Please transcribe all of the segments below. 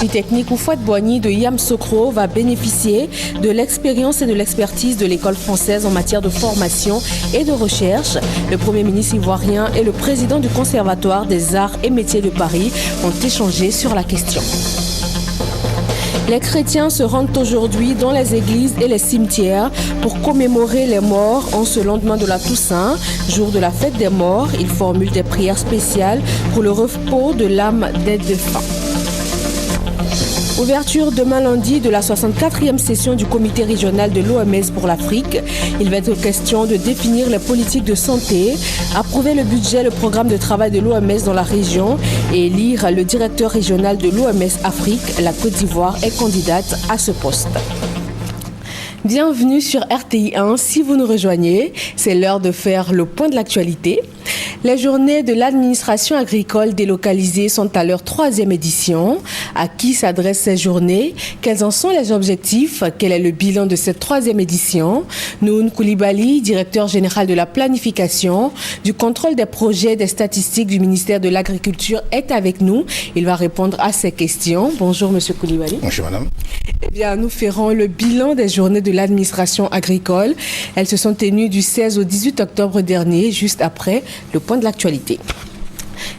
L'Institut technique Houphouët-Boigny de Yamoussoukro va bénéficier de l'expérience et de l'expertise de l'école française en matière de formation et de recherche. Le Premier ministre ivoirien et le président du Conservatoire des arts et métiers de Paris ont échangé sur la question. Les chrétiens se rendent aujourd'hui dans les églises et les cimetières pour commémorer les morts en ce lendemain de la Toussaint, jour de la fête des morts. Ils formulent des prières spéciales pour le repos de l'âme des défunts. Ouverture demain lundi de la 64e session du comité régional de l'OMS pour l'Afrique. Il va être question de définir les politiques de santé, approuver le budget, le programme de travail de l'OMS dans la région et élire le directeur régional de l'OMS Afrique. La Côte d'Ivoire est candidate à ce poste. Bienvenue sur RTI 1. Si vous nous rejoignez, c'est l'heure de faire le point de l'actualité. Les journées de l'administration agricole délocalisée sont à leur 3e édition. À qui s'adressent ces journées? Quels en sont les objectifs? Quel est le bilan de cette 3e édition? Noun Koulibaly, directeur général de la planification, du contrôle des projets, des statistiques du ministère de l'Agriculture, est avec nous. Il va répondre à ces questions. Bonjour Monsieur Koulibaly. Bonjour Madame. Eh bien, nous ferons le bilan des journées de l'administration agricole. Elles se sont tenues du 16 au 18 octobre dernier, juste après le point de l'actualité.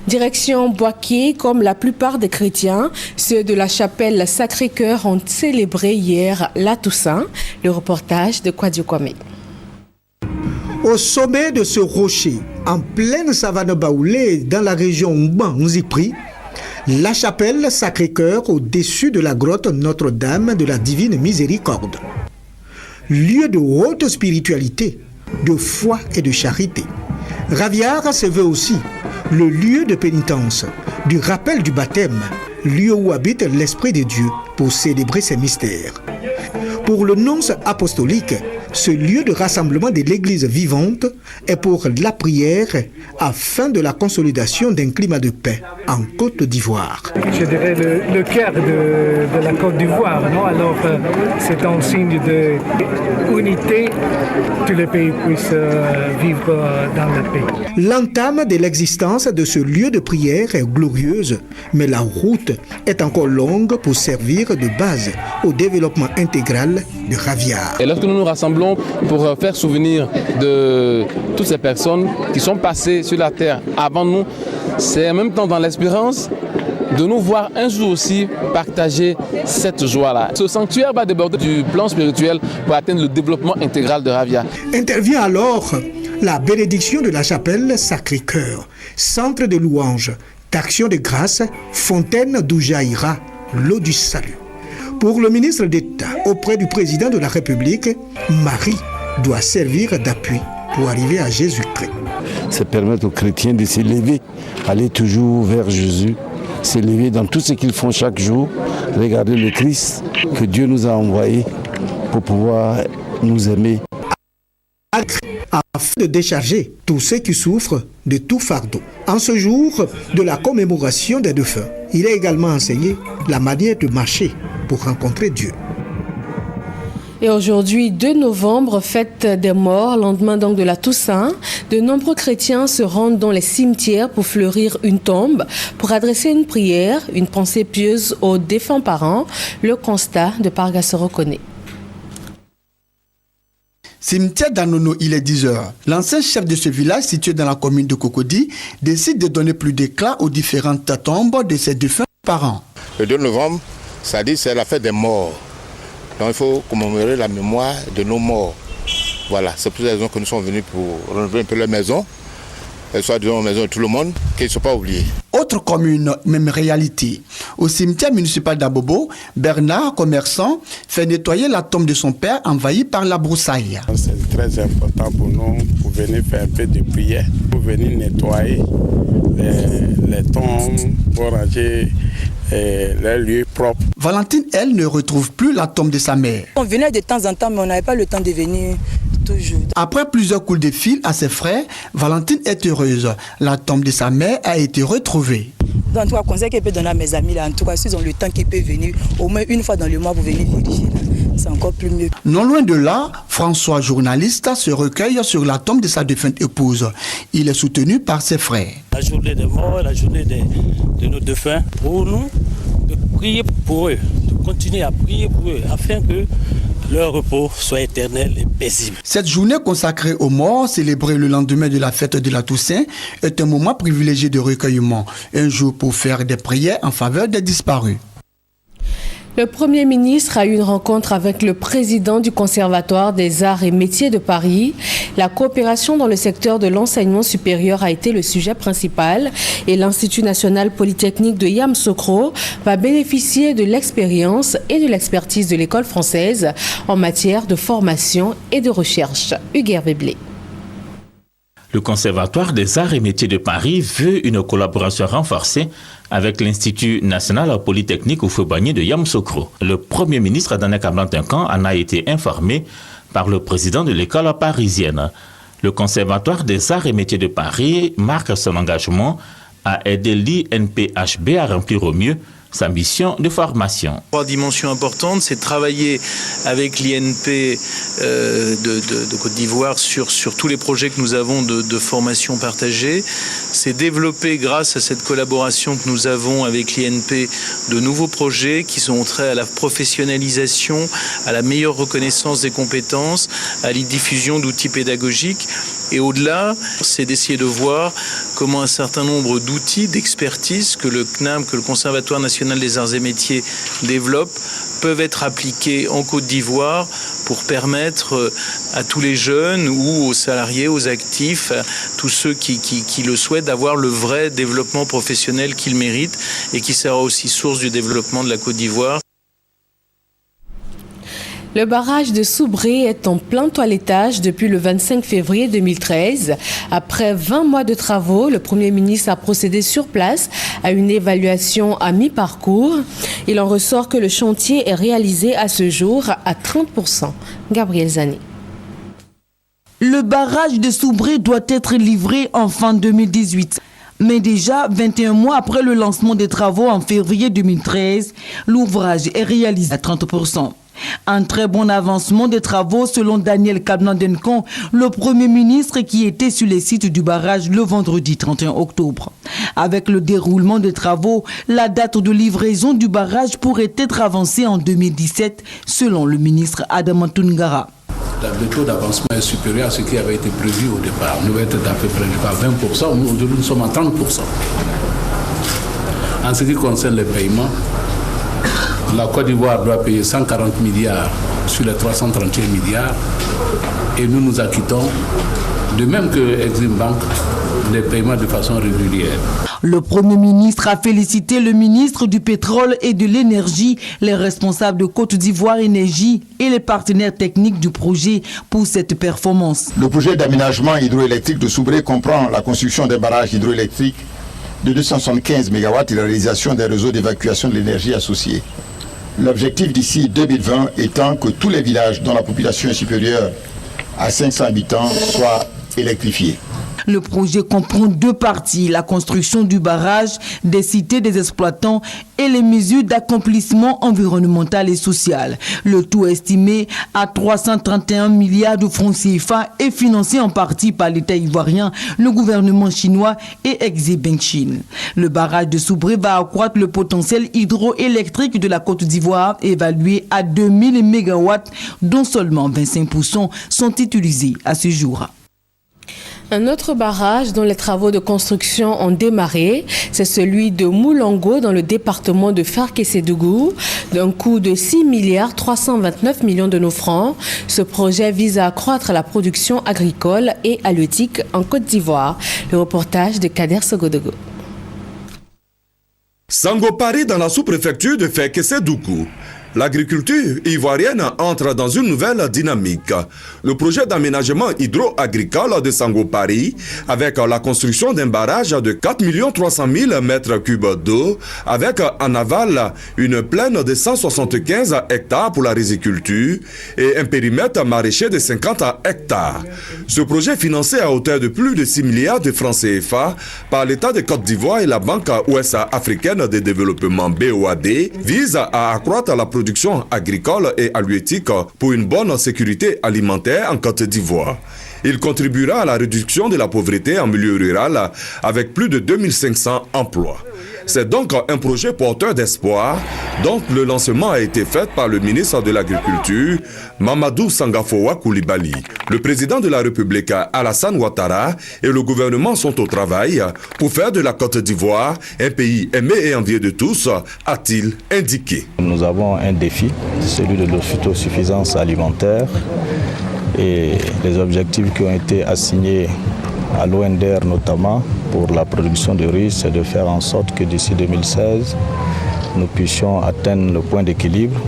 Direction Boaké, comme la plupart des chrétiens, ceux de la chapelle Sacré-Cœur ont célébré hier la Toussaint. Le reportage de Kwadio Kwame. Au sommet de ce rocher, en pleine savane baoulée dans la région Mban-Nzipri, la chapelle Sacré-Cœur au-dessus de la grotte Notre-Dame de la Divine Miséricorde. Lieu de haute spiritualité, de foi et de charité. Raviara se veut aussi le lieu de pénitence, du rappel du baptême, lieu où habite l'Esprit de Dieu pour célébrer ses mystères. Pour le nonce apostolique, ce lieu de rassemblement de l'Église vivante est pour la prière afin de la consolidation d'un climat de paix en Côte d'Ivoire. Je dirais le cœur de la Côte d'Ivoire, non? Alors c'est un signe d'unité, tous les pays puissent vivre dans la paix. L'entame de l'existence de ce lieu de prière est glorieuse, mais la route est encore longue pour servir de base au développement intégral de Raviara. Et lorsque nous nous rassemblons pour faire souvenir de toutes ces personnes qui sont passées sur la terre avant nous, c'est en même temps dans l'espérance de nous voir un jour aussi partager cette joie-là. Ce sanctuaire va déborder du plan spirituel pour atteindre le développement intégral de Raviara. Intervient alors la bénédiction de la chapelle Sacré-Cœur, centre de louange, d'action de grâce, fontaine d'où jaillira l'eau du salut. Pour le ministre d'État auprès du président de la République, Marie doit servir d'appui pour arriver à Jésus-Christ. Ça permet aux chrétiens de s'élever, aller toujours vers Jésus, s'élever dans tout ce qu'ils font chaque jour, regarder le Christ que Dieu nous a envoyé pour pouvoir nous aimer. Afin de décharger tous ceux qui souffrent de tout fardeau. En ce jour de la commémoration des défunts, il est également enseigné la manière de marcher pour rencontrer Dieu. Et aujourd'hui, 2 novembre, fête des morts, lendemain donc de la Toussaint, de nombreux chrétiens se rendent dans les cimetières pour fleurir une tombe, pour adresser une prière, une pensée pieuse aux défunts parents. Le constat de Pargassoro Kone. Cimetière d'Anono, il est 10h. L'ancien chef de ce village, situé dans la commune de Cocody, décide de donner plus d'éclat aux différentes tombes de ses défunts parents. Le 2 novembre, ça dit c'est la fête des morts. Donc il faut commémorer la mémoire de nos morts. Voilà, c'est pour cette raison que nous sommes venus pour renouveler un peu la maison, soit disons la maison de tout le monde, qu'ils ne soient pas oubliés. Autre commune, même réalité. Au cimetière municipal d'Abobo, Bernard, commerçant, fait nettoyer la tombe de son père envahie par la broussaille. C'est très important pour nous, pour venir faire un peu de prière, pour venir nettoyer les tombes, pour ranger les lieux propres. Valentine, elle, ne retrouve plus la tombe de sa mère. On venait de temps en temps, mais on n'avait pas le temps de venir toujours. Après plusieurs coups de fil à ses frères, Valentine est heureuse. La tombe de sa mère a été retrouvée. Donc, en tout cas, conseil qu'elle peut donner à mes amis, là, en tout cas, s'ils ont le temps qu'ils peuvent venir, au moins une fois dans le mois, pour venir vérifier. C'est encore plus mieux. Non loin de là, François, journaliste, se recueille sur la tombe de sa défunte épouse. Il est soutenu par ses frères. La journée des morts, la journée de nos défunts, pour nous, de prier pour eux, de continuer à prier pour eux, afin que leur repos soit éternel et paisible. Cette journée consacrée aux morts, célébrée le lendemain de la fête de la Toussaint, est un moment privilégié de recueillement, un jour pour faire des prières en faveur des disparus. Le Premier ministre a eu une rencontre avec le président du Conservatoire des Arts et Métiers de Paris. La coopération dans le secteur de l'enseignement supérieur a été le sujet principal et l'Institut national polytechnique de Yamoussoukro va bénéficier de l'expérience et de l'expertise de l'école française en matière de formation et de recherche. Hugues Veblé. Le Conservatoire des Arts et Métiers de Paris veut une collaboration renforcée avec l'Institut national polytechnique Houphouët-Boigny de Yamoussoukro. Le Premier ministre Daniel Kablan-Tinkan en a été informé par le président de l'école parisienne. Le Conservatoire des Arts et Métiers de Paris marque son engagement à aider l'INPHB à remplir au mieux sa mission de formation. Trois dimensions importantes, c'est travailler avec l'INP de Côte d'Ivoire sur tous les projets que nous avons de formation partagée. C'est développer, grâce à cette collaboration que nous avons avec l'INP, de nouveaux projets qui sont traits à la professionnalisation, à la meilleure reconnaissance des compétences, à la diffusion d'outils pédagogiques. Et au-delà, c'est d'essayer de voir comment un certain nombre d'outils, d'expertise que le CNAM, que le Conservatoire national des arts et métiers développe, peuvent être appliqués en Côte d'Ivoire pour permettre à tous les jeunes ou aux salariés, aux actifs, à tous ceux qui le souhaitent, d'avoir le vrai développement professionnel qu'ils méritent et qui sera aussi source du développement de la Côte d'Ivoire. Le barrage de Soubré est en plein toilettage depuis le 25 février 2013. Après 20 mois de travaux, le Premier ministre a procédé sur place à une évaluation à mi-parcours. Il en ressort que le chantier est réalisé à ce jour à 30%. Gabriel Zani. Le barrage de Soubré doit être livré en fin 2018. Mais déjà, 21 mois après le lancement des travaux en février 2013, l'ouvrage est réalisé à 30%. Un très bon avancement des travaux selon Daniel Kablan-Tinkan, le Premier ministre qui était sur les sites du barrage le vendredi 31 octobre. Avec le déroulement des travaux, la date de livraison du barrage pourrait être avancée en 2017 selon le ministre Adama Toungara. Le taux d'avancement est supérieur à ce qui avait été prévu au départ. Nous devons être à peu près à 20%, aujourd'hui nous sommes à 30%. En ce qui concerne les paiements, la Côte d'Ivoire doit payer 140 milliards sur les 331 milliards et nous nous acquittons, de même que Exim Bank, des paiements de façon régulière. Le Premier ministre a félicité le ministre du Pétrole et de l'Énergie, les responsables de Côte d'Ivoire Énergie et les partenaires techniques du projet pour cette performance. Le projet d'aménagement hydroélectrique de Soubré comprend la construction d'un barrage hydroélectrique de 275 MW et la réalisation des réseaux d'évacuation de l'énergie associés. L'objectif d'ici 2020 étant que tous les villages dont la population est supérieure à 500 habitants soient électrifiés. Le projet comprend deux parties, la construction du barrage, des cités des exploitants et les mesures d'accomplissement environnemental et social. Le tout estimé à 331 milliards de francs CFA et financé en partie par l'État ivoirien, le gouvernement chinois et Exim Bank Chine. Le barrage de Soubré va accroître le potentiel hydroélectrique de la Côte d'Ivoire, évalué à 2000 MW, dont seulement 25% sont utilisés à ce jour. Un autre barrage dont les travaux de construction ont démarré, c'est celui de Moulango dans le département de Farkessédougou, d'un coût de 6 milliards 329 millions de nos francs. Ce projet vise à accroître la production agricole et halieutique en Côte d'Ivoire. Le reportage de Kader Sogodogo. Sangopari dans la sous-préfecture de Farkessédougou. L'agriculture ivoirienne entre dans une nouvelle dynamique. Le projet d'aménagement hydro-agricole de Sangopari, avec la construction d'un barrage de 4 300 000 mètres cubes d'eau, avec en aval une plaine de 175 hectares pour la riziculture et un périmètre maraîcher de 50 hectares. Ce projet financé à hauteur de plus de 6 milliards de francs CFA par l'État de Côte d'Ivoire et la Banque ouest africaine de développement BOAD vise à accroître la production agricole et halieutique pour une bonne sécurité alimentaire en Côte d'Ivoire. Il contribuera à la réduction de la pauvreté en milieu rural avec plus de 2500 emplois. C'est donc un projet porteur d'espoir dont le lancement a été fait par le ministre de l'Agriculture, Mamadou Sangafowa Koulibaly. Le président de la République, Alassane Ouattara, et le gouvernement sont au travail pour faire de la Côte d'Ivoire un pays aimé et envié de tous, a-t-il indiqué. Nous avons un défi, celui de l'autosuffisance alimentaire, et les objectifs qui ont été assignés à l'ONDR notamment pour la production de riz, c'est de faire en sorte que d'ici 2016, nous puissions atteindre le point d'équilibre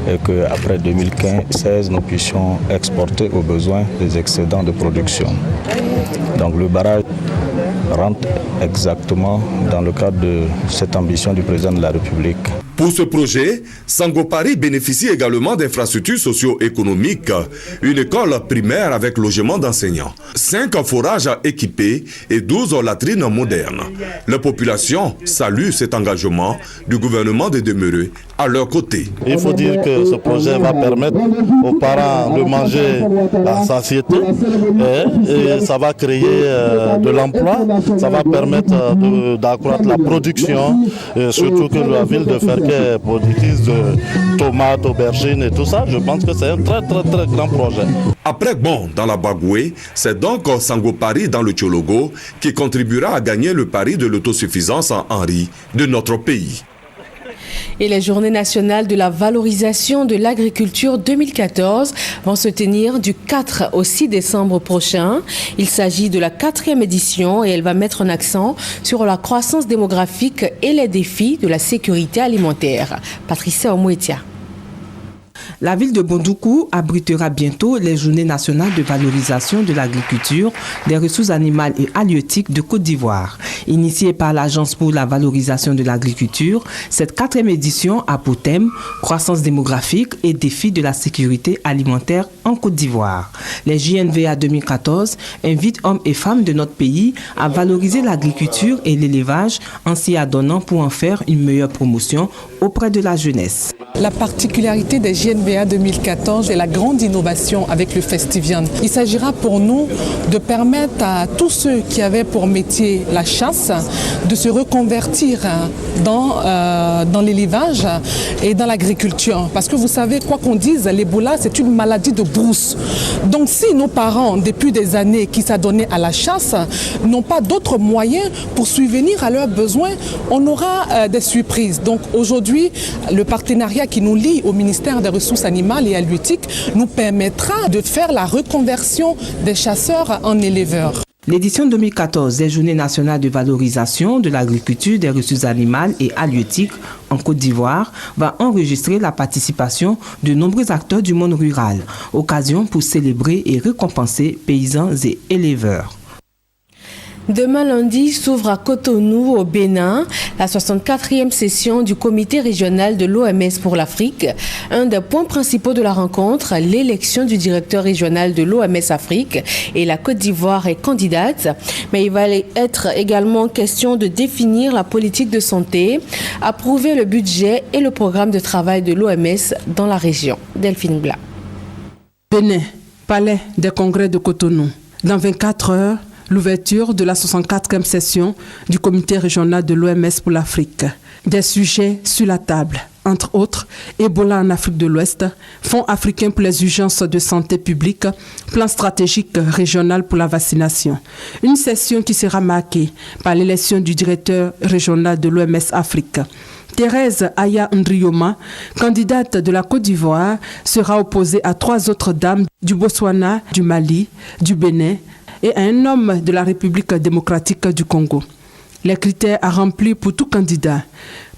et qu'après 2016, nous puissions exporter aux besoins des excédents de production. Donc le barrage rentre exactement dans le cadre de cette ambition du président de la République. Pour ce projet, Sangopari bénéficie également d'infrastructures socio-économiques, une école primaire avec logement d'enseignants, 5 forages équipés et 12 latrines modernes. La population salue cet engagement du gouvernement de demeurer à leur côté. Il faut dire que ce projet va permettre aux parents de manger à satiété et ça va créer de l'emploi, ça va permettre d'accroître la production, surtout que la ville de Ferkey est productrice de tomates, aubergines et tout ça. Je pense que c'est un très grand projet. Après Bon dans la Bagoué, c'est donc Sangopari dans le Tchologo qui contribuera à gagner le pari de l'autosuffisance en riz de notre pays. Et les journées nationales de la valorisation de l'agriculture 2014 vont se tenir du 4 au 6 décembre prochain. Il s'agit de la 4e édition et elle va mettre un accent sur la croissance démographique et les défis de la sécurité alimentaire. Patricia Omouetia. La ville de Bondoukou abritera bientôt les journées nationales de valorisation de l'agriculture, des ressources animales et halieutiques de Côte d'Ivoire. Initiée par l'Agence pour la valorisation de l'agriculture, cette 4e édition a pour thème croissance démographique et défis de la sécurité alimentaire en Côte d'Ivoire. Les JNVA 2014 invitent hommes et femmes de notre pays à valoriser l'agriculture et l'élevage en s'y adonnant pour en faire une meilleure promotion auprès de la jeunesse. La particularité des JNVA 2014 est la grande innovation avec le Festivian. Il s'agira pour nous de permettre à tous ceux qui avaient pour métier la chasse de se reconvertir dans l'élevage et dans l'agriculture. Parce que vous savez, quoi qu'on dise, l'Ebola, c'est une maladie de brousse. Donc si nos parents, depuis des années qui s'adonnaient à la chasse, n'ont pas d'autres moyens pour subvenir à leurs besoins, on aura des surprises. Donc aujourd'hui, le partenariat qui nous lie au ministère des Ressources animales et halieutiques nous permettra de faire la reconversion des chasseurs en éleveurs. L'édition 2014 des Journées nationales de valorisation de l'agriculture, des ressources animales et halieutiques en Côte d'Ivoire va enregistrer la participation de nombreux acteurs du monde rural, occasion pour célébrer et récompenser paysans et éleveurs. Demain lundi s'ouvre à Cotonou, au Bénin, la 64e session du comité régional de l'OMS pour l'Afrique. Un des points principaux de la rencontre, l'élection du directeur régional de l'OMS Afrique. Et la Côte d'Ivoire est candidate. Mais il va être également question de définir la politique de santé, approuver le budget et le programme de travail de l'OMS dans la région. Delphine Bla. Bénin, palais des congrès de Cotonou. Dans 24 heures, l'ouverture de la 64e session du comité régional de l'OMS pour l'Afrique. Des sujets sur la table, entre autres, Ebola en Afrique de l'Ouest, Fonds africain pour les urgences de santé publique, plan stratégique régional pour la vaccination. Une session qui sera marquée par l'élection du directeur régional de l'OMS Afrique. Thérèse Aya Ndrioma, candidate de la Côte d'Ivoire, sera opposée à 3 autres dames du Botswana, du Mali, du Bénin, et à un homme de la République démocratique du Congo. Les critères à remplir pour tout candidat: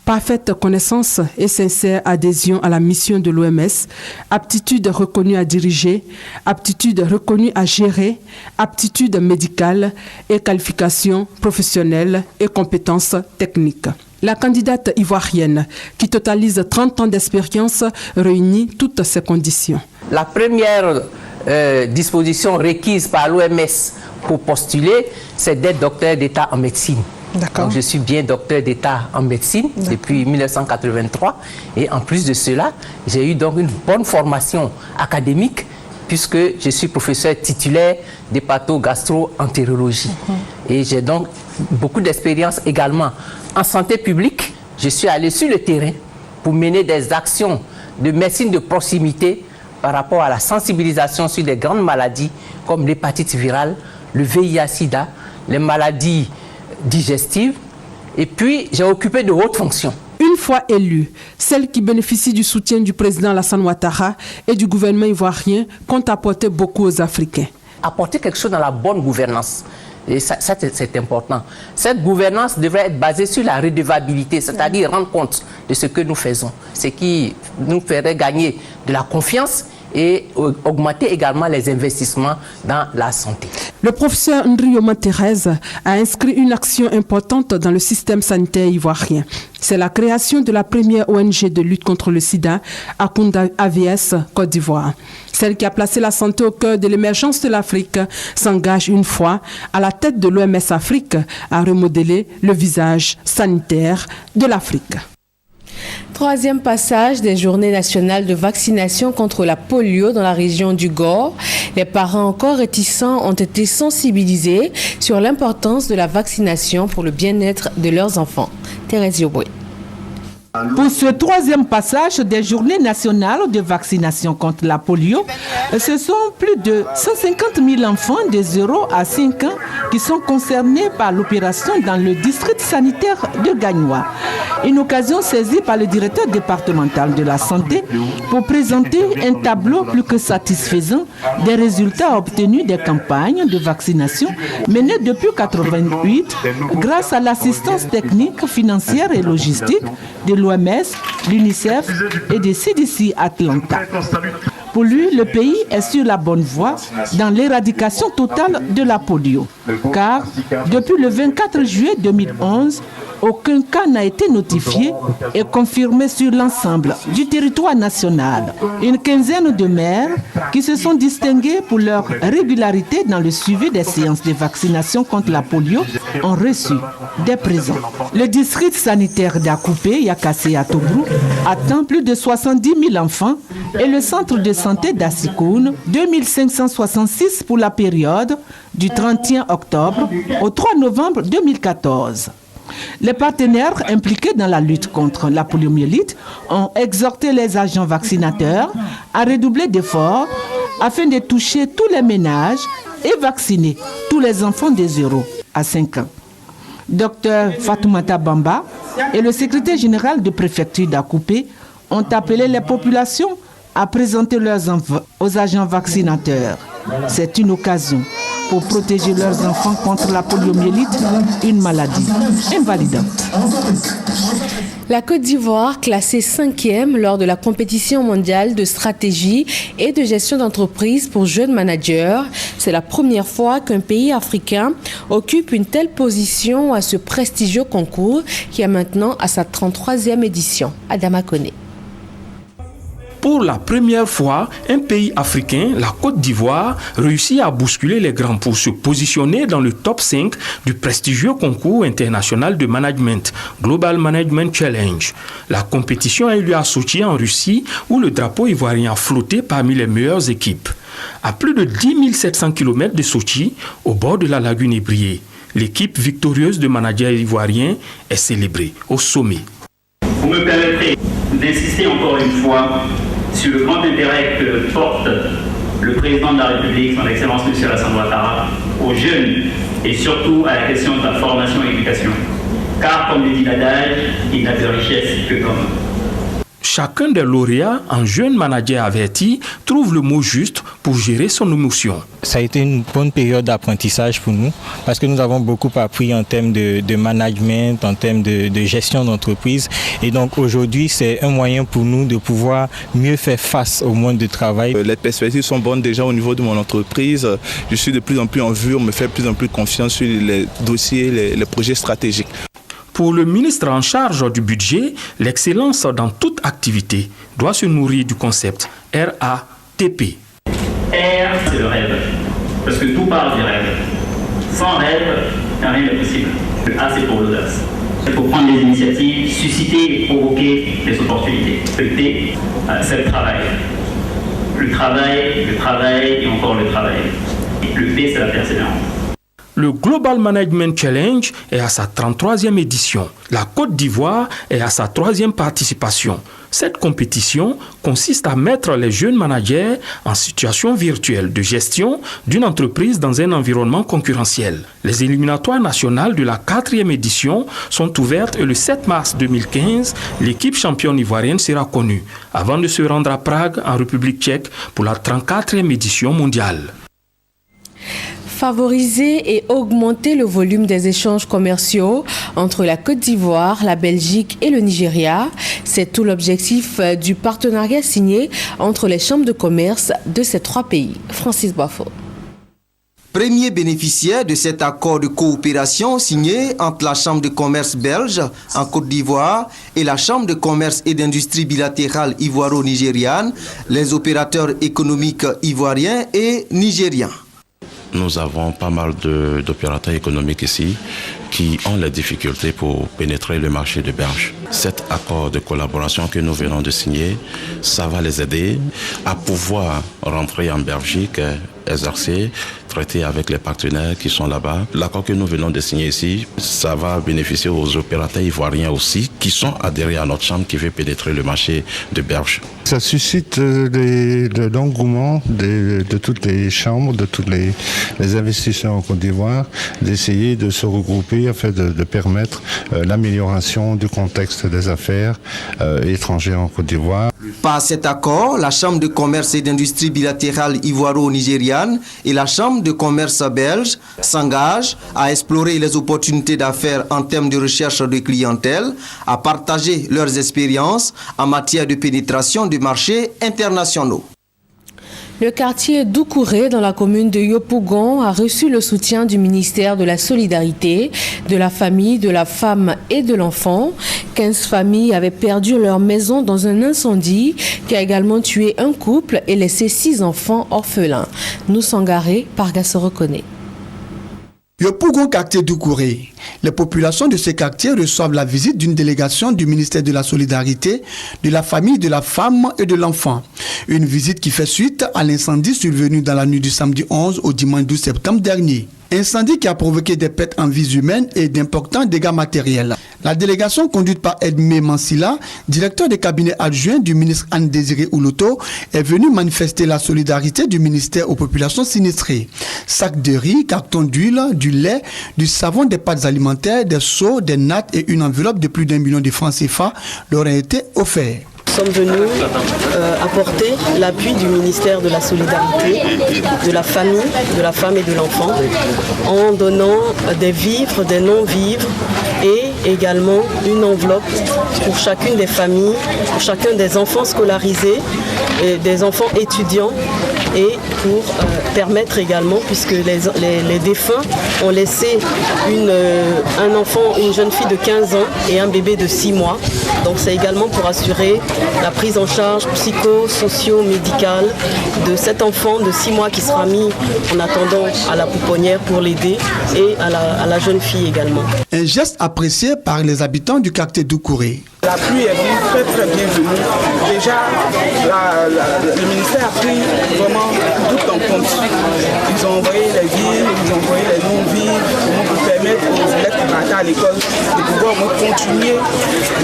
parfaite connaissance et sincère adhésion à la mission de l'OMS, aptitude reconnue à diriger, aptitude reconnue à gérer, aptitude médicale et qualification professionnelle et compétences techniques. La candidate ivoirienne, qui totalise 30 ans d'expérience, réunit toutes ces conditions. La première disposition requise par l'OMS pour postuler, c'est d'être docteur d'État en médecine. Donc je suis bien docteur d'État en médecine depuis 1983 et en plus de cela, j'ai eu donc une bonne formation académique puisque je suis professeur titulaire d'hépato-gastro-entérologie. Et j'ai donc beaucoup d'expérience également en santé publique, je suis allé sur le terrain pour mener des actions de médecine de proximité par rapport à la sensibilisation sur des grandes maladies comme l'hépatite virale, le VIH-Sida, les maladies digestives. Et puis, j'ai occupé de hautes fonctions. Une fois élue, celles qui bénéficient du soutien du président Alassane Ouattara et du gouvernement ivoirien comptent apporter beaucoup aux Africains. Apporter quelque chose dans la bonne gouvernance. Et ça c'est important. Cette gouvernance devrait être basée sur la redevabilité, c'est-à-dire rendre compte de ce que nous faisons, ce qui nous ferait gagner de la confiance et augmenter également les investissements dans la santé. Le professeur Ndrioma Thérèse a inscrit une action importante dans le système sanitaire ivoirien. C'est la création de la première ONG de lutte contre le sida, Akunda AVS Côte d'Ivoire. Celle qui a placé la santé au cœur de l'émergence de l'Afrique s'engage une fois à la tête de l'OMS Afrique à remodeler le visage sanitaire de l'Afrique. Troisième passage des journées nationales de vaccination contre la polio dans la région du Gor. Les parents encore réticents ont été sensibilisés sur l'importance de la vaccination pour le bien-être de leurs enfants. Thérèse Yoboué. Pour ce troisième passage des journées nationales de vaccination contre la polio, ce sont plus de 150 000 enfants de 0 à 5 ans qui sont concernés par l'opération dans le district sanitaire de Gagnoa. Une occasion saisie par le directeur départemental de la santé pour présenter un tableau plus que satisfaisant des résultats obtenus des campagnes de vaccination menées depuis 1988 grâce à l'assistance technique, financière et logistique de l'OMS, l'UNICEF et des CDC Atlanta. Pour lui, le pays est sur la bonne voie dans l'éradication totale de la polio. Car depuis le 24 juillet 2011, aucun cas n'a été notifié et confirmé sur l'ensemble du territoire national. Une quinzaine de maires qui se sont distingués pour leur régularité dans le suivi des séances de vaccination contre la polio ont reçu des présents. Le district sanitaire d'Akoupé, Yakassé à Tobrou, attend plus de 70 000 enfants et le centre de santé d'Assikoun, 2566 pour la période du 31 octobre au 3 novembre 2014. Les partenaires impliqués dans la lutte contre la poliomyélite ont exhorté les agents vaccinateurs à redoubler d'efforts afin de toucher tous les ménages et vacciner tous les enfants de 0 à 5 ans. Dr Fatoumata Bamba et le secrétaire général de préfecture d'Akoupé ont appelé les populations à présenter leurs enfants aux agents vaccinateurs. C'est une occasion pour protéger leurs enfants contre la poliomyélite, une maladie invalidante. La Côte d'Ivoire, classée 5e lors de la compétition mondiale de stratégie et de gestion d'entreprise pour jeunes managers. C'est la première fois qu'un pays africain occupe une telle position à ce prestigieux concours qui est maintenant à sa 33e édition. Adama Koné. Pour la première fois, un pays africain, la Côte d'Ivoire, réussit à bousculer les grands pour se positionner dans le top 5 du prestigieux concours international de management, Global Management Challenge. La compétition a eu lieu à Sochi en Russie, où le drapeau ivoirien a flotté parmi les meilleures équipes. À plus de 10 700 km de Sochi, au bord de la lagune ébriée, l'équipe victorieuse de managers ivoiriens est célébrée au sommet. Vous me permettrez d'insister encore une fois sur le grand intérêt que porte le président de la République, son Excellence M. Alassane Ouattara, aux jeunes et surtout à la question de la formation et l'éducation. Car, comme le dit l'adage, il n'a de richesse que d'homme. Chacun des lauréats, en jeune manager averti, trouve le mot juste pour gérer son émotion. Ça a été une bonne période d'apprentissage pour nous parce que nous avons beaucoup appris en termes de management, en termes de gestion d'entreprise. Et donc aujourd'hui, c'est un moyen pour nous de pouvoir mieux faire face au monde du travail. Les perspectives sont bonnes déjà au niveau de mon entreprise. Je suis de plus en plus en vue, on me fait de plus en plus confiance sur les dossiers, les projets stratégiques. Pour le ministre en charge du budget, l'excellence dans toute activité doit se nourrir du concept RATP. R, c'est le rêve, parce que tout part du rêve. Sans rêve, rien n'est possible. Le A, c'est pour l'audace. Il faut prendre des initiatives, susciter et provoquer des opportunités. Le T, c'est le travail. Le travail et encore le travail. Et le P, c'est la persévérance. Le Global Management Challenge est à sa 33e édition. La Côte d'Ivoire est à sa 3e participation. Cette compétition consiste à mettre les jeunes managers en situation virtuelle de gestion d'une entreprise dans un environnement concurrentiel. Les éliminatoires nationales de la 4e édition sont ouvertes et le 7 mars 2015, l'équipe championne ivoirienne sera connue, avant de se rendre à Prague, en République tchèque, pour la 34e édition mondiale. Favoriser et augmenter le volume des échanges commerciaux entre la Côte d'Ivoire, la Belgique et le Nigeria, c'est tout l'objectif du partenariat signé entre les chambres de commerce de ces trois pays. Francis Bafo. Premier bénéficiaire de cet accord de coopération signé entre la Chambre de commerce belge en Côte d'Ivoire et la Chambre de commerce et d'industrie bilatérale ivoiro-nigériane, les opérateurs économiques ivoiriens et nigériens. Nous avons pas mal d'opérateurs économiques ici qui ont les difficultés pour pénétrer le marché de Berge. Cet accord de collaboration que nous venons de signer, ça va les aider à pouvoir rentrer en Belgique, exercer, traiter avec les partenaires qui sont là-bas. L'accord que nous venons de signer ici, ça va bénéficier aux opérateurs ivoiriens aussi qui sont adhérés à notre chambre qui veut pénétrer le marché de Berge. Ça suscite l'engouement de toutes les chambres, de tous les investisseurs en Côte d'Ivoire, d'essayer de se regrouper afin de permettre l'amélioration du contexte des affaires étrangères en Côte d'Ivoire. Par cet accord, la Chambre de commerce et d'industrie bilatérale ivoiro-nigériane et la Chambre de commerce belge s'engagent à explorer les opportunités d'affaires en termes de recherche de clientèle, à partager leurs expériences en matière de pénétration de marchés internationaux. Le quartier Doucouré dans la commune de Yopougon a reçu le soutien du ministère de la Solidarité, de la Famille, de la Femme et de l'Enfant. 15 familles avaient perdu leur maison dans un incendie qui a également tué un couple et laissé 6 enfants orphelins. Nous Sangaré, Parga se reconnaît. Yopougon, quartier Doucouré. Les populations de ce quartier reçoivent la visite d'une délégation du ministère de la Solidarité, de la Famille, de la Femme et de l'Enfant. Une visite qui fait suite à l'incendie survenu dans la nuit du samedi 11 au dimanche 12 septembre dernier. Incendie qui a provoqué des pertes en vies humaines et d'importants dégâts matériels. La délégation conduite par Edmé Mansila, directeur des cabinets adjoints du ministre Anne-Désiré Ouloto, est venue manifester la solidarité du ministère aux populations sinistrées. Sacs de riz, cartons d'huile, du lait, du savon, des pâtes alimentaires, des seaux, des nattes et une enveloppe de plus d'1 million de francs CFA leur ont été offerts. Nous sommes venus apporter l'appui du ministère de la Solidarité, de la Famille, de la Femme et de l'Enfant en donnant des vivres, des non-vivres et également une enveloppe pour chacune des familles, pour chacun des enfants scolarisés, et des enfants étudiants et pour permettre également, puisque les défunts ont laissé un enfant, une jeune fille de 15 ans et un bébé de 6 mois. Donc c'est également pour assurer la prise en charge psycho-socio-médicale de cet enfant de 6 mois qui sera mis en attendant à la pouponnière pour l'aider et à la jeune fille également. Un geste apprécié par les habitants du quartier Doucouré. La pluie est venue très bienvenue. Déjà, le ministère a pris vraiment tout en compte. Ils ont envoyé les vivres, ils ont envoyé les non-vivres pour permettre aux élèves qui partent à l'école de pouvoir continuer,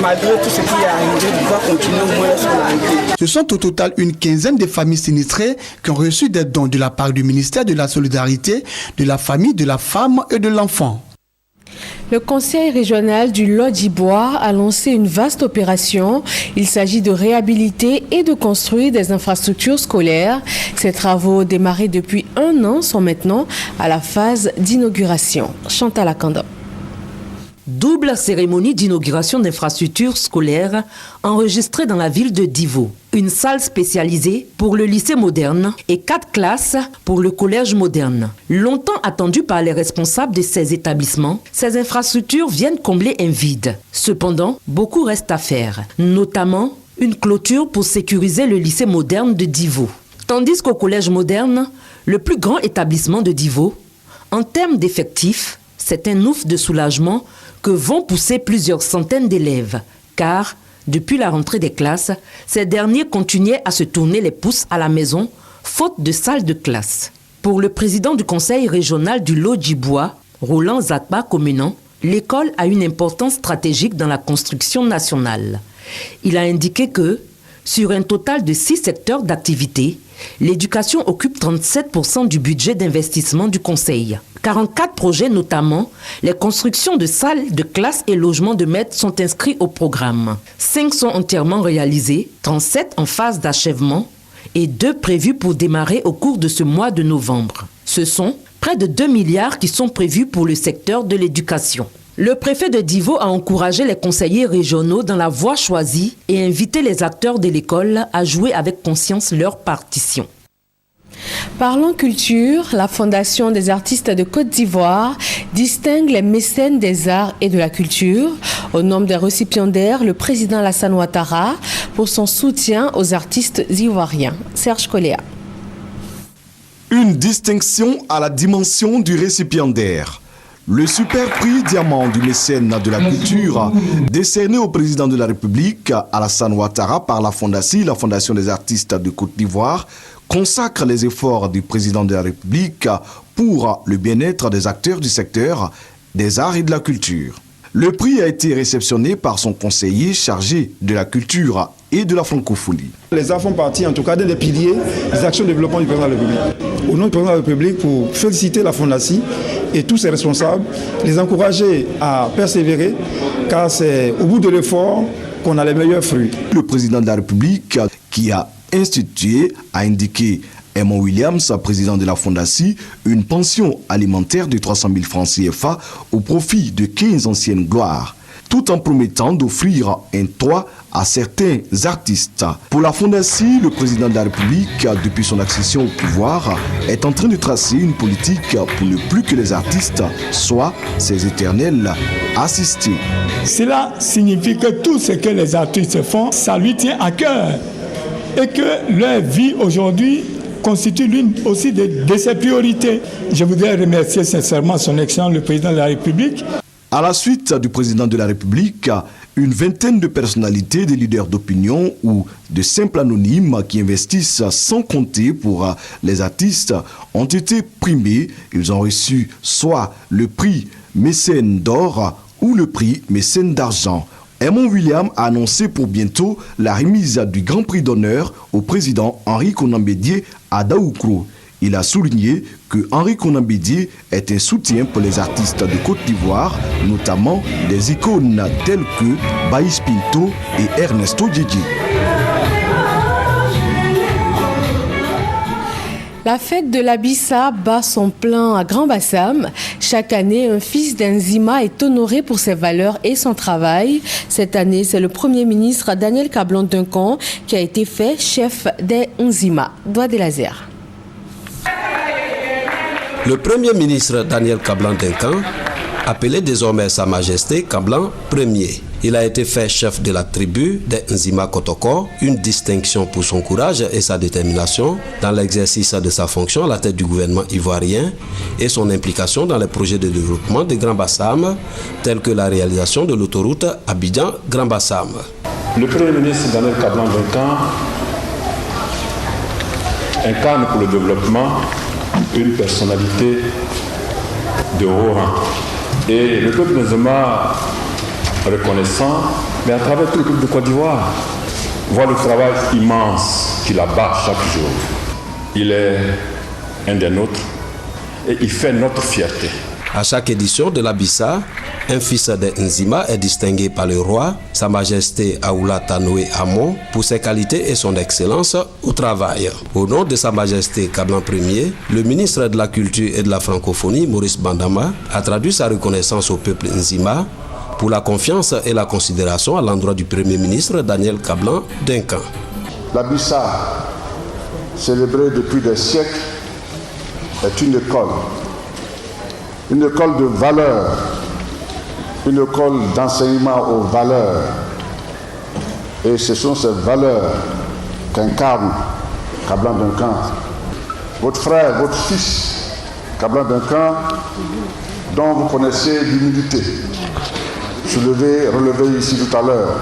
malgré tout ce qui est arrivé, de pouvoir continuer au moins la scolarité. Ce sont au total une quinzaine de familles sinistrées qui ont reçu des dons de la part du ministère de la Solidarité, de la Famille, de la Femme et de l'Enfant. Le conseil régional du Lodjibois a lancé une vaste opération. Il s'agit de réhabiliter et de construire des infrastructures scolaires. Ces travaux démarrés depuis 1 an sont maintenant à la phase d'inauguration. Chantal Akanda. Double cérémonie d'inauguration d'infrastructures scolaires enregistrée dans la ville de Divo. Une salle spécialisée pour le lycée moderne et 4 classes pour le collège moderne. Longtemps attendues par les responsables de ces établissements, ces infrastructures viennent combler un vide. Cependant, beaucoup reste à faire, notamment une clôture pour sécuriser le lycée moderne de Divo. Tandis qu'au collège moderne, le plus grand établissement de Divo, en termes d'effectifs, c'est un ouf de soulagement que vont pousser plusieurs centaines d'élèves, car depuis la rentrée des classes, ces derniers continuaient à se tourner les pouces à la maison, faute de salle de classe. Pour le président du conseil régional du Lodjibois, Roland Zakba communant, l'école a une importance stratégique dans la construction nationale. Il a indiqué que, sur un total de 6 secteurs d'activité, l'éducation occupe 37% du budget d'investissement du Conseil. 44 projets, notamment les constructions de salles de classe et logements de maîtres, sont inscrits au programme. 5 sont entièrement réalisés, 37 en phase d'achèvement et 2 prévus pour démarrer au cours de ce mois de novembre. Ce sont près de 2 milliards qui sont prévus pour le secteur de l'éducation. Le préfet de Divo a encouragé les conseillers régionaux dans la voie choisie et invité les acteurs de l'école à jouer avec conscience leur partition. Parlons culture, la Fondation des artistes de Côte d'Ivoire distingue les mécènes des arts et de la culture. Au nombre des récipiendaires, le président Alassane Ouattara pour son soutien aux artistes ivoiriens. Serge Coléa. Une distinction à la dimension du récipiendaire. Le super prix diamant du mécène de la culture, décerné au président de la République, Alassane Ouattara, par la FONDACI, la Fondation des artistes de Côte d'Ivoire, consacre les efforts du président de la République pour le bien-être des acteurs du secteur des arts et de la culture. Le prix a été réceptionné par son conseiller chargé de la culture et de la francophonie. Les arts font partie, en tout cas, des piliers des actions de développement du président de la République. Au nom du président de la République, pour féliciter la FONDACI et tous ses responsables, les encourager à persévérer, car c'est au bout de l'effort qu'on a les meilleurs fruits. Le président de la République, qui a institué, a indiqué Aimon Williams, président de la FONDACI, une pension alimentaire de 300 000 francs CFA au profit de 15 anciennes gloires, tout en promettant d'offrir un toit à certains artistes. Pour la FONDACI, le président de la République, depuis son accession au pouvoir, est en train de tracer une politique pour ne plus que les artistes soient ses éternels assistés. Cela signifie que tout ce que les artistes font, ça lui tient à cœur et que leur vie aujourd'hui constitue l'une aussi de ses priorités. Je voudrais remercier sincèrement son Excellence le Président de la République. À la suite du Président de la République, une vingtaine de personnalités, des leaders d'opinion ou de simples anonymes qui investissent sans compter pour les artistes ont été primés. Ils ont reçu soit le prix mécène d'or ou le prix mécène d'argent. Aimon William a annoncé pour bientôt la remise du Grand Prix d'honneur au président Henri Konan Bédié à Daoukro. Il a souligné que Henri Konan Bédié est un soutien pour les artistes de Côte d'Ivoire, notamment des icônes telles que Baïs Pinto et Ernesto Djedje. La fête de la Bissa bat son plein à Grand Bassam. Chaque année, un fils d'Nzima est honoré pour ses valeurs et son travail. Cette année, c'est le Premier ministre Daniel Kablan-Duncan qui a été fait chef des Nzima. Doigt des lasers. Le Premier ministre Daniel Kablan-Duncan, appelé désormais Sa Majesté Kablan Ier. Il a été fait chef de la tribu des Nzima Kotoko, une distinction pour son courage et sa détermination dans l'exercice de sa fonction à la tête du gouvernement ivoirien et son implication dans les projets de développement de Grand Bassam, tels que la réalisation de l'autoroute Abidjan-Grand Bassam. Le Premier ministre Daniel Kablan-Duncan incarne pour le développement une personnalité de haut rang. Et le peuple Nzima reconnaissant, mais à travers tout le peuple de Côte d'Ivoire, voit le travail immense qu'il abat chaque jour. Il est un des nôtres et il fait notre fierté. À chaque édition de la Bissa, un fils de Nzima est distingué par le roi, Sa Majesté Aoula Tanoé Amon, pour ses qualités et son excellence au travail. Au nom de Sa Majesté Kablan Ier, le ministre de la Culture et de la Francophonie, Maurice Bandama, a traduit sa reconnaissance au peuple Nzima pour la confiance et la considération à l'endroit du Premier ministre Daniel Kablan-Duncan. La Bissa, célébrée depuis des siècles, est une école de valeurs, une école d'enseignement aux valeurs. Et ce sont ces valeurs qu'incarne Kablan-Duncan. Votre frère, votre fils, Kablan-Duncan, dont vous connaissez l'humilité, relevé ici tout à l'heure,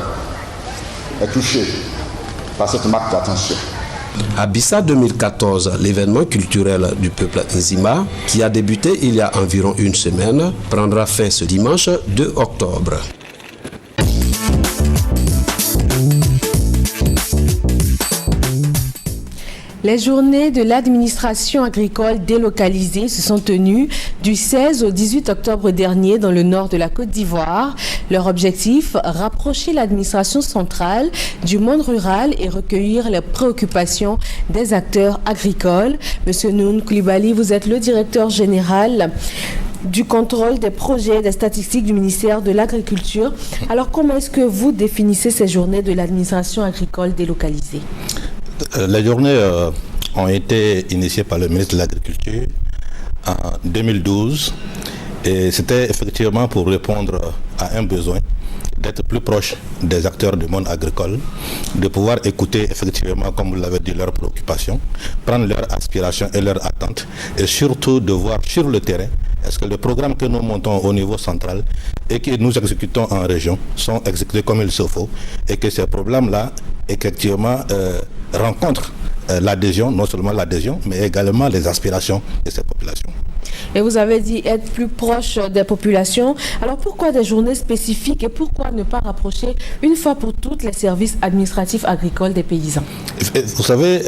est touché par cette marque d'attention. À Bissa 2014, l'événement culturel du peuple Nzima, qui a débuté il y a environ une semaine, prendra fin ce dimanche 2 octobre. Les journées de l'administration agricole délocalisée se sont tenues du 16 au 18 octobre dernier dans le nord de la Côte d'Ivoire. Leur objectif, rapprocher l'administration centrale du monde rural et recueillir les préoccupations des acteurs agricoles. Monsieur Noun Koulibaly, vous êtes le directeur général du contrôle des projets et des statistiques du ministère de l'Agriculture. Alors, comment est-ce que vous définissez ces journées de l'administration agricole délocalisée ? Les journées ont été initiées par le ministre de l'Agriculture en 2012 et c'était effectivement pour répondre à un besoin d'être plus proche des acteurs du monde agricole, de pouvoir écouter effectivement, comme vous l'avez dit, leurs préoccupations, prendre leurs aspirations et leurs attentes et surtout de voir sur le terrain est-ce que les programmes que nous montons au niveau central et que nous exécutons en région sont exécutés comme il se faut et que ces problèmes-là effectivement rencontrent l'adhésion, non seulement l'adhésion, mais également les aspirations de ces populations. Et vous avez dit être plus proche des populations. Alors pourquoi des journées spécifiques et pourquoi ne pas rapprocher une fois pour toutes les services administratifs agricoles des paysans? Vous savez,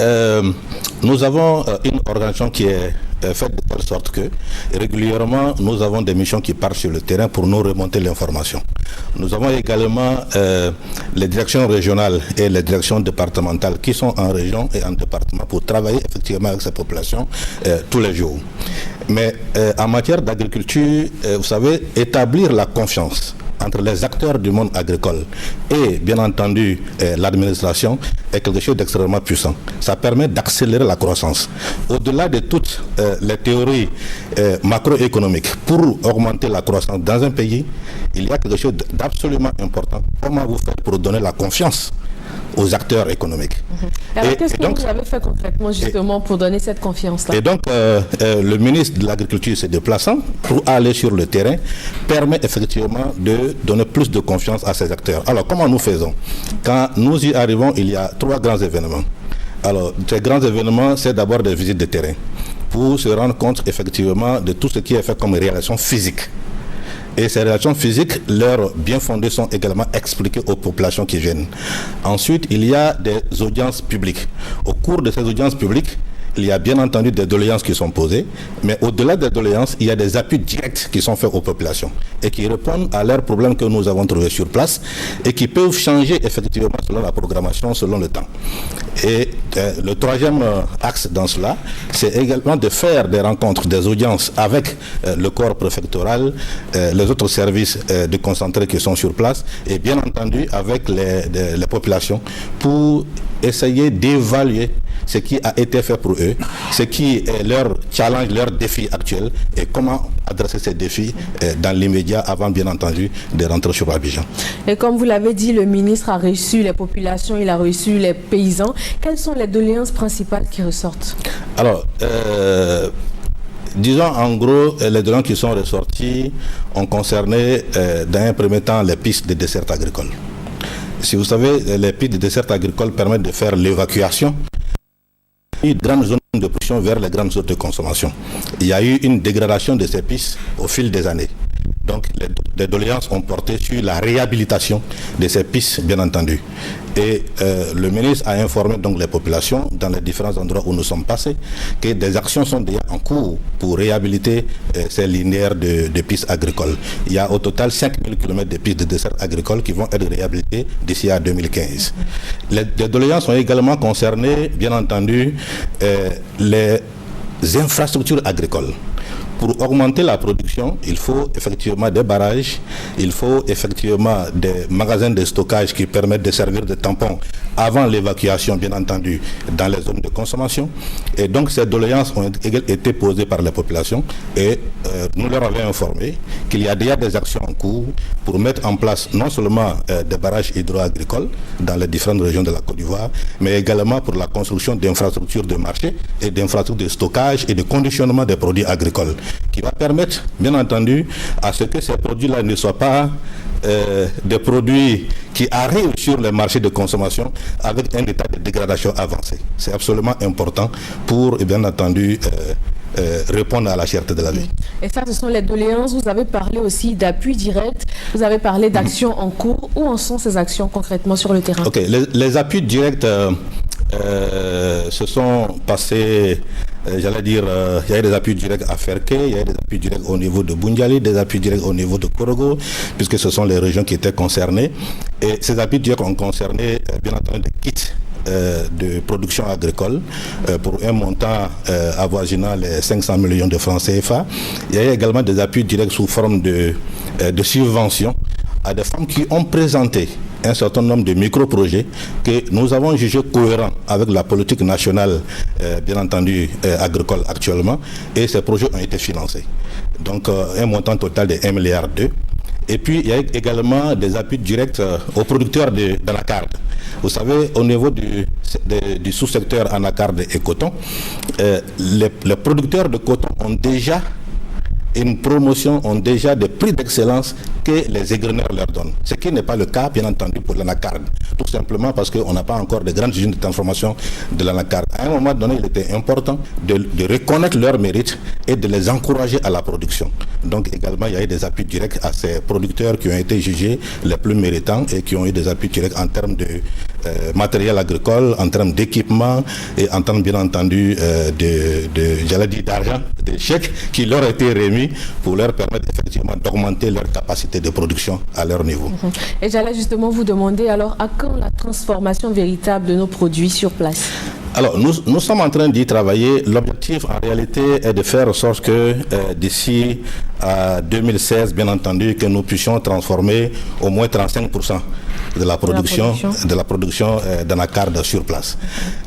nous avons une organisation qui est faite de telle sorte que régulièrement nous avons des missions qui partent sur le terrain pour nous remonter l'information. Nous avons également les directions régionales et les directions départementales qui sont en région et en département pour travailler effectivement avec ces populations tous les jours. Mais en matière d'agriculture, vous savez, établir la confiance entre les acteurs du monde agricole et bien entendu l'administration est quelque chose d'extrêmement puissant. Ça permet d'accélérer la croissance. Au-delà de toutes les théories macroéconomiques, pour augmenter la croissance dans un pays, il y a quelque chose d'absolument important. Comment vous faites pour donner la confiance aux acteurs économiques. Alors qu'est-ce que vous avez fait concrètement justement pour donner cette confiance-là? Et donc le ministre de l'Agriculture se déplaçant pour aller sur le terrain permet effectivement de donner plus de confiance à ces acteurs. Alors comment nous faisons? Quand nous y arrivons, il y a 3 grands événements. Alors ces grands événements, c'est d'abord des visites de terrain pour se rendre compte effectivement de tout ce qui est fait comme réalisation physique. Et ces relations physiques, leurs bien fondés sont également expliqués aux populations qui viennent. Ensuite, il y a des audiences publiques. Au cours de ces audiences publiques, il y a bien entendu des doléances qui sont posées, mais au-delà des doléances, il y a des appuis directs qui sont faits aux populations et qui répondent à leurs problèmes que nous avons trouvés sur place et qui peuvent changer effectivement selon la programmation, selon le temps. Et le troisième axe dans cela, c'est également de faire des rencontres, des audiences avec le corps préfectoral, les autres services déconcentrés qui sont sur place et bien entendu avec les populations pour essayer d'évaluer ce qui a été fait pour eux, ce qui est leur challenge, leur défi actuel et comment adresser ces défis dans l'immédiat avant bien entendu de rentrer sur Abidjan. Et comme vous l'avez dit, le ministre a reçu les populations, il a reçu les paysans. Quelles sont les doléances principales qui ressortent? Alors, disons en gros, les doléances qui sont ressorties ont concerné dans un premier temps les pistes de dessert agricole. Si vous savez, les pistes de dessert agricole permettent de faire l'évacuation des grandes zones de production vers les grandes zones de consommation. Il y a eu une dégradation de ces pistes au fil des années. Donc les doléances ont porté sur la réhabilitation de ces pistes, bien entendu. Et le ministre a informé donc les populations dans les différents endroits où nous sommes passés que des actions sont déjà en cours pour réhabiliter ces linéaires de pistes agricoles. Il y a au total 5000 km de pistes de dessert agricole qui vont être réhabilitées d'ici à 2015. Les doléances ont également concerné, bien entendu, les infrastructures agricoles. Pour augmenter la production, il faut effectivement des barrages, il faut effectivement des magasins de stockage qui permettent de servir de tampons avant l'évacuation, bien entendu, dans les zones de consommation. Et donc ces doléances ont été posées par la population et nous leur avons informé qu'il y a déjà des actions en cours pour mettre en place non seulement des barrages hydro-agricoles dans les différentes régions de la Côte d'Ivoire, mais également pour la construction d'infrastructures de marché et d'infrastructures de stockage et de conditionnement des produits agricoles, qui va permettre, bien entendu, à ce que ces produits-là ne soient pas des produits qui arrivent sur les marchés de consommation avec un état de dégradation avancé. C'est absolument important pour, bien entendu, répondre à la cherté de la vie. Et ça, ce sont les doléances. Vous avez parlé aussi d'appui direct, vous avez parlé d'actions en cours. Où en sont ces actions concrètement sur le terrain? Ok, les appuis directs se sont passés, j'allais dire, il y a des appuis directs à Ferké, il y a des appuis directs au niveau de Bundiali, des appuis directs au niveau de Korogo, puisque ce sont les régions qui étaient concernées. Et ces appuis directs ont concerné, bien entendu, des kits de production agricole pour un montant avoisinant les 500 millions de francs CFA. Il y a également des appuis directs sous forme de subventions à des femmes qui ont présenté un certain nombre de micro-projets que nous avons jugés cohérents avec la politique nationale, bien entendu, agricole actuellement, et ces projets ont été financés. Donc un montant total de 1,2 milliard. Et puis il y a également des appuis directs aux producteurs d'anacarde. Vous savez, au niveau du sous-secteur anacarde et coton, les producteurs de coton ont déjà une promotion, ont déjà des prix d'excellence que les égreneurs leur donnent. Ce qui n'est pas le cas, bien entendu, pour l'anacarde. Tout simplement parce qu'on n'a pas encore de grandes usines de transformation de l'anacarde. À un moment donné, il était important de reconnaître leurs mérites et de les encourager à la production. Donc également, il y a eu des appuis directs à ces producteurs qui ont été jugés les plus méritants et qui ont eu des appuis directs en termes de matériel agricole, en termes d'équipement et en termes, bien entendu, j'allais dire d'argent, des chèques qui leur étaient remis pour leur permettre effectivement d'augmenter leur capacité de production à leur niveau. Et j'allais justement vous demander alors à quand la transformation véritable de nos produits sur place? Alors nous sommes en train d'y travailler. L'objectif en réalité est de faire en sorte que d'ici à 2016, bien entendu, que nous puissions transformer au moins 35% de la production d'anacarde sur place.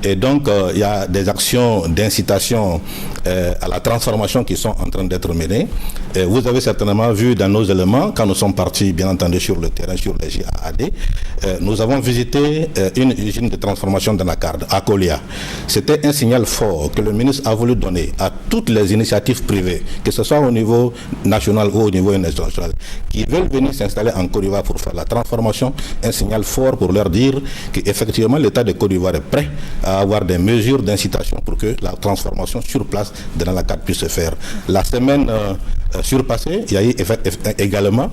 Et donc il y a des actions d'incitation à la transformation qui sont en train d'être menées. Et vous avez certainement vu dans nos éléments, quand nous sommes partis bien entendu sur le terrain, sur les GAAD, nous avons visité une usine de transformation d'anacarde à Kolia. C'était un signal fort que le ministre a voulu donner à toutes les initiatives privées, que ce soit au niveau national ou au niveau international, qui veulent venir s'installer en Côte d'Ivoire pour faire la transformation. Un signal fort pour leur dire qu'effectivement l'État de Côte d'Ivoire est prêt à avoir des mesures d'incitation pour que la transformation sur place de l'anacarde puisse se faire. La semaine surpassée, il y a eu également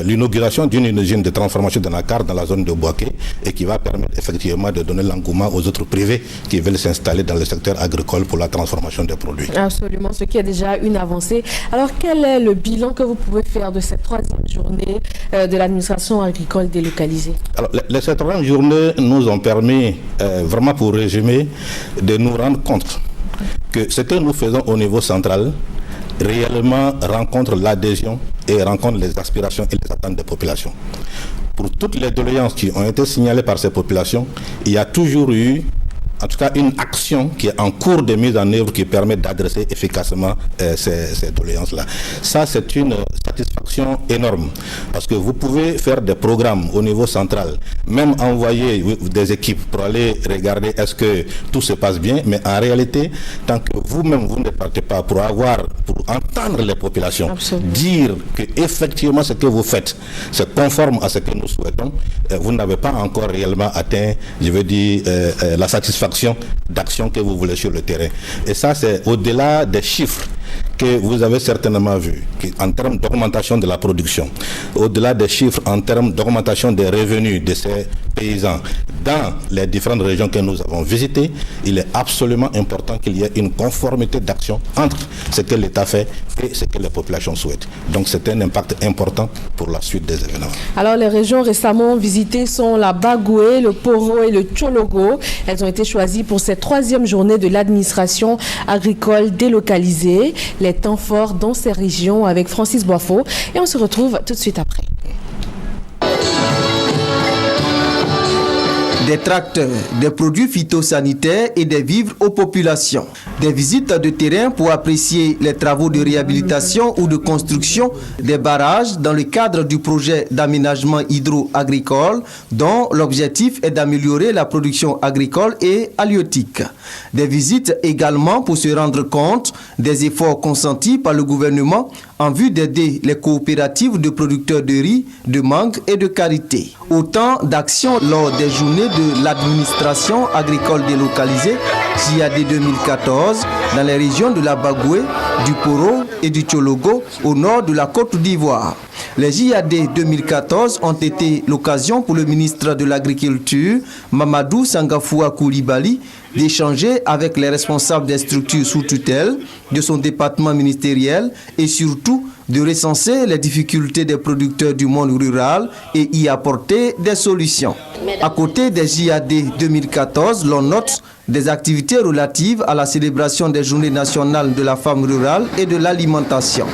l'inauguration d'une usine de transformation d'anacarde dans la zone de Boaké et qui va permettre effectivement de donner l'engouement aux autres privés qui veulent s'installer dans le secteur agricole pour la transformation des produits. Absolument, ce qui est déjà une avancée. Alors quel est le bilan que vous pouvez faire de cette troisième journée de l'administration agricole délocalisée? Alors, ces troisième journées nous ont permis, vraiment pour résumer, de nous rendre compte que ce que nous faisons au niveau central réellement rencontre l'adhésion et rencontre les aspirations et les attentes des populations. Pour toutes les doléances qui ont été signalées par ces populations, il y a toujours eu en tout cas une action qui est en cours de mise en œuvre qui permet d'adresser efficacement ces doléances-là. Ça, c'est une satisfaction énorme parce que vous pouvez faire des programmes au niveau central, même envoyer des équipes pour aller regarder est-ce que tout se passe bien, mais en réalité, tant que vous-même vous ne partez pas pour entendre les populations, dire que effectivement ce que vous faites, c'est conforme à ce que nous souhaitons, vous n'avez pas encore réellement atteint, je veux dire, la satisfaction d'action que vous voulez sur le terrain. Et ça, c'est au-delà des chiffres que vous avez certainement vu, en termes d'augmentation de la production, au-delà des chiffres en termes d'augmentation des revenus de ces paysans dans les différentes régions que nous avons visitées, il est absolument important qu'il y ait une conformité d'action entre ce que l'État fait et ce que les populations souhaitent. Donc c'est un impact important pour la suite des événements. Alors les régions récemment visitées sont la Bagoué, le Poro et le Tchologo. Elles ont été choisies pour cette troisième journée de l'administration agricole délocalisée. Les temps forts dans ces régions avec Francis Boifo et on se retrouve tout de suite après. Des tracteurs, des produits phytosanitaires et des vivres aux populations. Des visites de terrain pour apprécier les travaux de réhabilitation ou de construction des barrages dans le cadre du projet d'aménagement hydro-agricole dont l'objectif est d'améliorer la production agricole et halieutique. Des visites également pour se rendre compte des efforts consentis par le gouvernement en vue d'aider les coopératives de producteurs de riz, de mangue et de karité. Autant d'actions lors des journées de l'administration agricole délocalisée JAD 2014 dans les régions de la Bagoué, du Poro et du Tchologo au nord de la Côte d'Ivoire. Les JAD 2014 ont été l'occasion pour le ministre de l'Agriculture, Mamadou Sangafoua Koulibaly, d'échanger avec les responsables des structures sous tutelle de son département ministériel et surtout de recenser les difficultés des producteurs du monde rural et y apporter des solutions. À côté des JAD 2014, l'on note des activités relatives à la célébration des journées nationales de la femme rurale et de l'alimentation.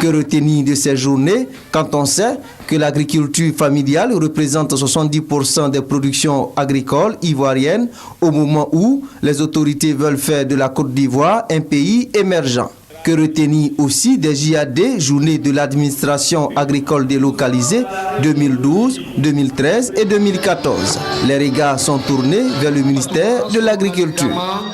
Que retenir de ces journées quand on sait que l'agriculture familiale représente 70% des productions agricoles ivoiriennes au moment où les autorités veulent faire de la Côte d'Ivoire un pays émergent? Que retenir aussi des JAD, Journée de l'administration agricole délocalisée 2012, 2013 et 2014. Les regards sont tournés vers le ministère de l'Agriculture.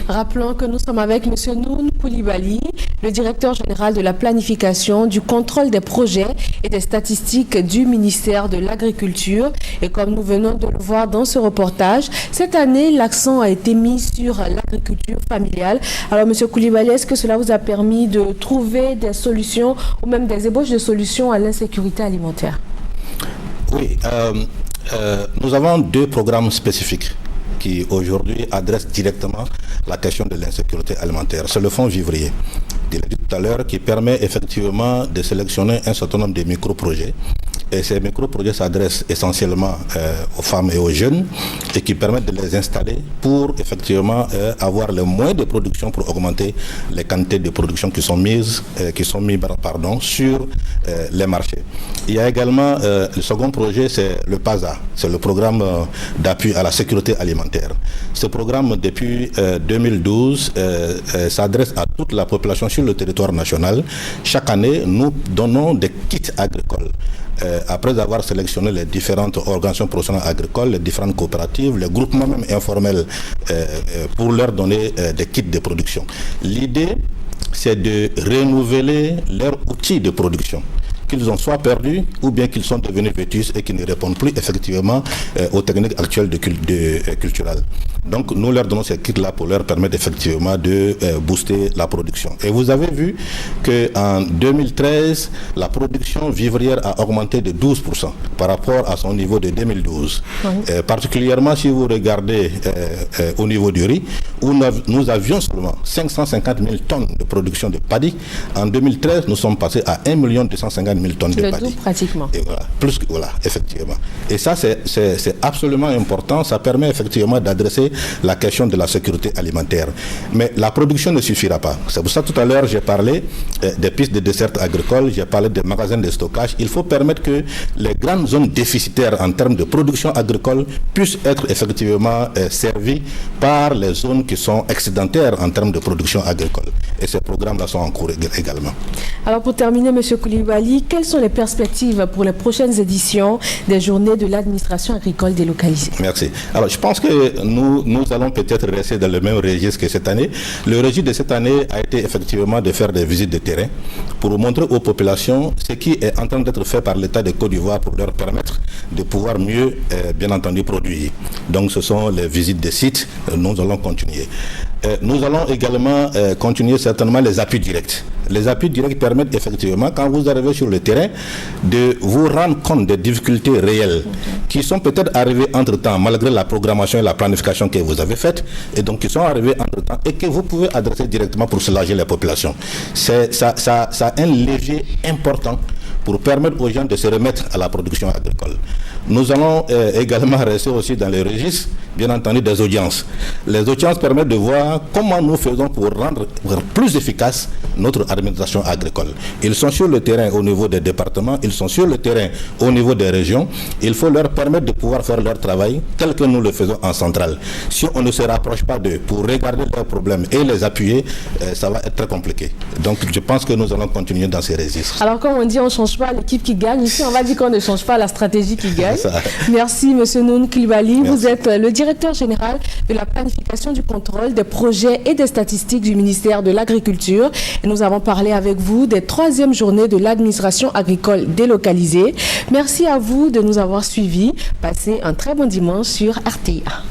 Rappelons que nous sommes avec M. Noun Koulibaly, le directeur général de la planification, du contrôle des projets et des statistiques du ministère de l'Agriculture. Et comme nous venons de le voir dans ce reportage, cette année, l'accent a été mis sur l'agriculture familiale. Alors, M. Koulibaly, est-ce que cela vous a permis de trouver des solutions ou même des ébauches de solutions à l'insécurité alimentaire? Oui, nous avons deux programmes spécifiques qui aujourd'hui adresse directement la question de l'insécurité alimentaire. C'est le fonds vivrier, je l'ai dit tout à l'heure, qui permet effectivement de sélectionner un certain nombre de micro-projets. Et ces micro-projets s'adressent essentiellement aux femmes et aux jeunes et qui permettent de les installer pour effectivement avoir le moins de production pour augmenter les quantités de production qui sont mises sur les marchés. Il y a également le second projet, c'est le PASA, c'est le programme d'appui à la sécurité alimentaire. Ce programme, depuis 2012, s'adresse à toute la population sur le territoire national. Chaque année, nous donnons des kits agricoles. Après avoir sélectionné les différentes organisations professionnelles agricoles, les différentes coopératives, les groupements même informels, pour leur donner des kits de production. L'idée, c'est de renouveler leurs outils de production, qu'ils ont soit perdus ou bien qu'ils sont devenus vétustes et qui ne répondent plus effectivement aux techniques actuelles culturelles. Donc nous leur donnons ces kits-là pour leur permettre effectivement de booster la production. Et vous avez vu qu'en 2013, la production vivrière a augmenté de 12% par rapport à son niveau de 2012. Oui. Particulièrement si vous regardez au niveau du riz, où nous avions seulement 550 000 tonnes de production de paddy. En 2013, nous sommes passés à 1 250 000 tonnes de paddy. Pratiquement. Et voilà, voilà, effectivement. Et ça, c'est absolument important. Ça permet effectivement d'adresser la question de la sécurité alimentaire. Mais la production ne suffira pas. C'est pour ça tout à l'heure, j'ai parlé des pistes de dessert agricole, j'ai parlé des magasins de stockage. Il faut permettre que les grandes zones déficitaires en termes de production agricole puissent être effectivement servies par les zones qui sont excédentaires en termes de production agricole. Et ces programmes-là sont en cours également. Alors pour terminer, M. Koulibaly, quelles sont les perspectives pour les prochaines éditions des journées de l'administration agricole délocalisée? Merci. Alors je pense que nous allons peut-être rester dans le même registre que cette année. Le registre de cette année a été effectivement de faire des visites de terrain pour montrer aux populations ce qui est en train d'être fait par l'État de Côte d'Ivoire pour leur permettre de pouvoir mieux, bien entendu, produire. Donc ce sont les visites des sites, nous allons continuer. Nous allons également continuer certainement les appuis directs. Les appuis directs permettent effectivement, quand vous arrivez sur le terrain, de vous rendre compte des difficultés réelles qui sont peut-être arrivées entre-temps, malgré la programmation et la planification que vous avez faite, et donc qui sont arrivées entre-temps et que vous pouvez adresser directement pour soulager les populations. Ça a un levier important pour permettre aux gens de se remettre à la production agricole. Nous allons également rester aussi dans les registres, bien entendu, des audiences. Les audiences permettent de voir comment nous faisons pour rendre plus efficace notre administration agricole. Ils sont sur le terrain au niveau des départements, ils sont sur le terrain au niveau des régions. Il faut leur permettre de pouvoir faire leur travail tel que nous le faisons en centrale. Si on ne se rapproche pas d'eux pour regarder leurs problèmes et les appuyer, ça va être très compliqué. Donc je pense que nous allons continuer dans ces registres. Alors comme on dit, on ne change pas l'équipe qui gagne. Ici, on va dire qu'on ne change pas la stratégie qui gagne. Merci, M. Noun Koulibaly. Vous êtes le directeur directeur général de la planification du contrôle des projets et des statistiques du ministère de l'Agriculture. Et nous avons parlé avec vous des 3e journées de l'administration agricole délocalisée. Merci à vous de nous avoir suivis. Passez un très bon dimanche sur RTIA.